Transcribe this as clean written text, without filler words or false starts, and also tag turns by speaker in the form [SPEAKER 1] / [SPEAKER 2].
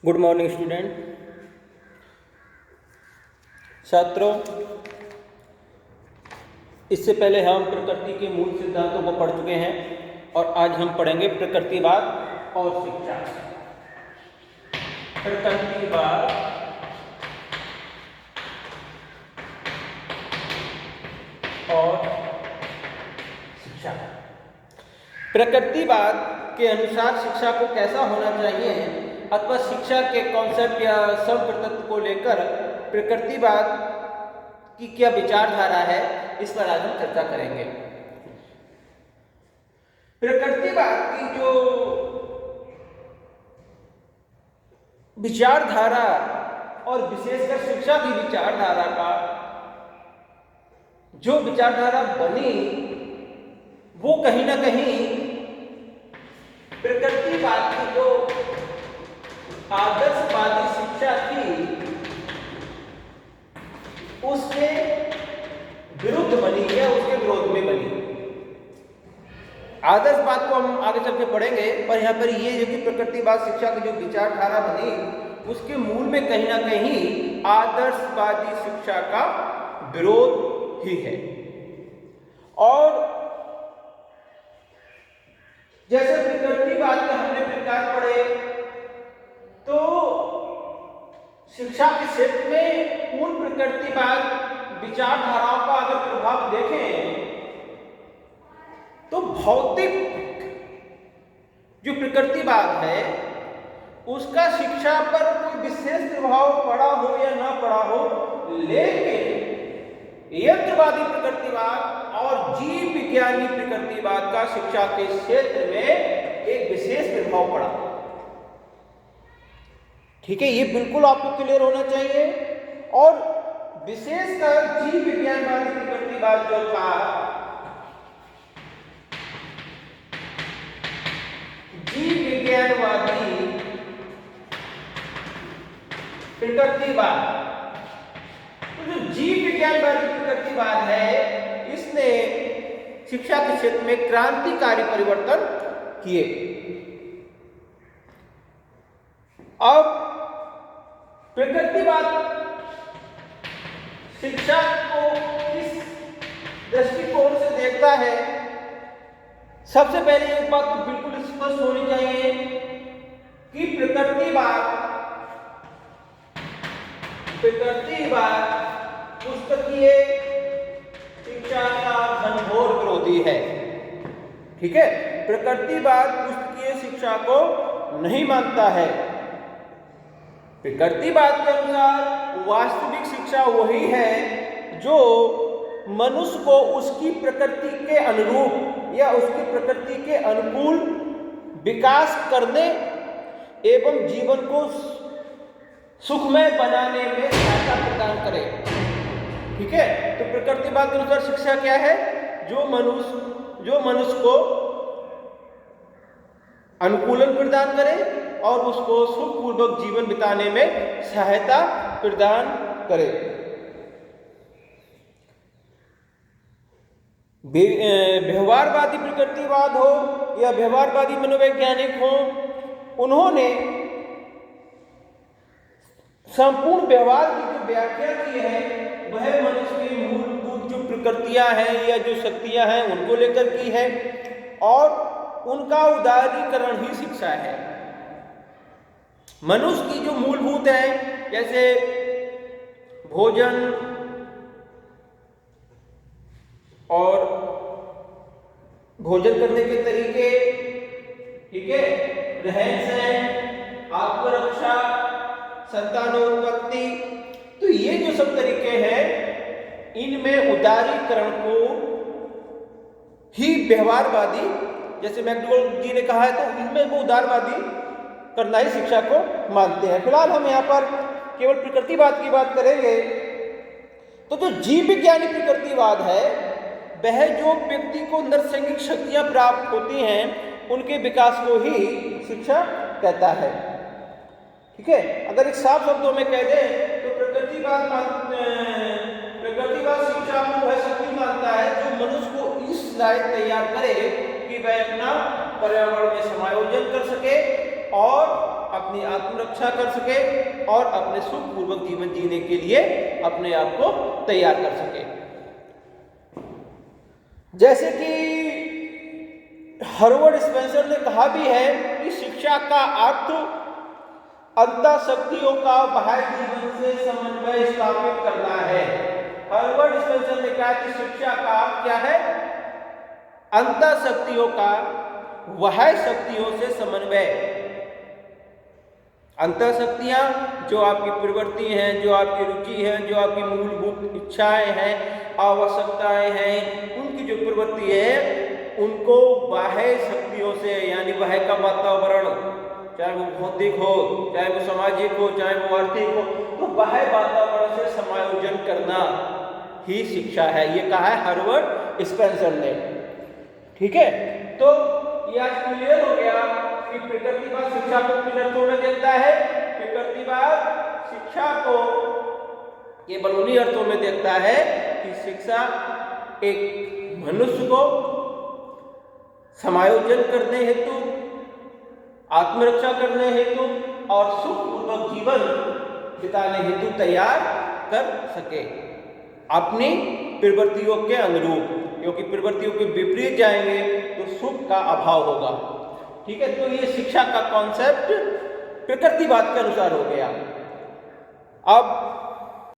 [SPEAKER 1] Good morning student. छात्रों, इससे पहले हम प्रकृति के मूल सिद्धांतों को पढ़ चुके हैं और आज हम पढ़ेंगे प्रकृतिवाद और शिक्षा। प्रकृतिवाद और शिक्षा। प्रकृतिवाद के अनुसार शिक्षा को कैसा होना चाहिए अथवा शिक्षा के कॉन्सेप्ट या संप्रतत्व को लेकर प्रकृतिवाद की क्या विचारधारा है, इस पर आज हम चर्चा करेंगे। प्रकृतिवाद की जो विचारधारा और विशेषकर शिक्षा की विचारधारा का जो विचारधारा बनी, वो कहीं ना कहीं प्रकृतिवाद की जो आदर्शवादी शिक्षा थी उसके विरुद्ध बनी या उसके विरोध में बनी। आदर्शवाद को हम आगे चल के पढ़ेंगे, पर यहाँ पर ये जो कि प्रकृतिवाद शिक्षा की जो विचारधारा बनी उसके मूल में कहीं ना कहीं आदर्शवादी शिक्षा का विरोध ही है। और जैसे प्रकृतिवाद के हमने प्रकार पढ़े, तो शिक्षा के क्षेत्र में उन प्रकृतिवाद विचारधाराओं का अगर प्रभाव देखें तो भौतिक जो प्रकृतिवाद है उसका शिक्षा पर कोई विशेष प्रभाव पड़ा हो या ना पड़ा हो, लेकिन यंत्रवादी प्रकृतिवाद और जीव विज्ञानी प्रकृतिवाद का शिक्षा के क्षेत्र में एक विशेष प्रभाव पड़ा। ठीक है, ये बिल्कुल आपको क्लियर होना चाहिए। और विशेषकर जीव विज्ञानवादी प्रकृतिवाद जो था, जीव विज्ञानवादी प्रकृतिवाद, तो जो जीव विज्ञानवादी प्रकृतिवाद है इसने शिक्षा के क्षेत्र में क्रांतिकारी परिवर्तन किए। अब प्रकृतिवाद शिक्षा को किस दृष्टिकोण से देखता है, सबसे पहले एक बात तो बिल्कुल स्पष्ट होनी चाहिए कि प्रकृतिवाद पुस्तकीय शिक्षा का घनघोर विरोधी है। ठीक है, प्रकृतिवाद पुस्तकीय शिक्षा को नहीं मानता है। प्रकृतिवाद के अनुसार वास्तविक शिक्षा वही है जो मनुष्य को उसकी प्रकृति के अनुरूप या उसकी प्रकृति के अनुकूल विकास करने एवं जीवन को सुखमय बनाने में सहायता प्रदान करे। ठीक है, तो प्रकृतिवाद के अनुसार शिक्षा क्या है? जो मनुष्य को अनुकूलन प्रदान करे और उसको सुखपूर्वक जीवन बिताने में सहायता प्रदान करे। व्यवहारवादी प्रकृतिवाद हो या व्यवहारवादी मनोवैज्ञानिक हो, उन्होंने संपूर्ण व्यवहार की जो व्याख्या की है वह मनुष्य की मूलभूत जो प्रकृतियां हैं या जो शक्तियां हैं उनको लेकर की है और उनका उदारीकरण ही शिक्षा है। मनुष्य की जो मूलभूत है, जैसे भोजन और भोजन करने के तरीके, ठीक है, रहन सहन, आत्मरक्षा, संतानोत्पत्ति, तो ये जो सब तरीके हैं इनमें उदारीकरण को ही व्यवहारवादी, जैसे मैकडॉवेल जी ने कहा है, तो इनमें वो उदारवादी करना ही शिक्षा को मानते हैं। फिलहाल हम यहाँ पर केवल प्रकृतिवाद की बात करेंगे। तो जो जीव विज्ञानी प्रकृतिवाद है वह जो व्यक्ति को नैसर्गिक शक्तियां प्राप्त होती हैं उनके विकास को ही शिक्षा कहता है। ठीक है, अगर एक साफ शब्दों में कह दें तो प्रकृतिवाद शिक्षा को वह शक्ति मानता है जो मनुष्य को इस लायक तैयार करे कि वह अपना पर्यावरण में समायोजन कर सके और अपनी आत्मरक्षा कर सके और अपने सुखपूर्वक जीवन जीने के लिए अपने आप को तैयार कर सके। जैसे कि हर्वर्ड स्पेंसर ने कहा भी है कि शिक्षा का अर्थ अंतःशक्तियों का बाह्य जीवन से समन्वय स्थापित करना है। हर्वर्ड स्पेंसर ने कहा कि शिक्षा का अर्थ क्या है? अंतःशक्तियों का बाह्य शक्तियों से समन्वय। अंतःशक्तियां जो आपकी प्रवृत्ति हैं, जो आपकी रुचि है, जो आपकी मूलभूत इच्छाएं हैं, आवश्यकताएं हैं, उनकी जो प्रवृत्ति है उनको बाह्य शक्तियों से, यानी बाह्य का वातावरण, चाहे वो भौतिक हो, चाहे वो सामाजिक हो, चाहे वो आर्थिक हो, तो बाह्य वातावरण से समायोजन करना ही शिक्षा है। ये कहा है हर्वर्ड स्पेंसर ने। ठीक है, तो ये आज क्लियर हो गया कि प्रकृतिवाद शिक्षा को किन अर्थों में देखता है। प्रकृतिवाद शिक्षा को केवल उन्हीं अर्थों में देखता है कि शिक्षा एक मनुष्य को समायोजन करने हेतु, आत्मरक्षा करने हेतु और सुखपूर्वक जीवन बिताने हेतु तैयार कर सके अपनी प्रवृत्तियों के अनुरूप, क्योंकि प्रवृत्तियों के विपरीत जाएंगे तो सुख का अभाव होगा। ठीक है, तो ये शिक्षा का कॉन्सेप्ट प्रकृतिवाद के अनुसार हो गया। अब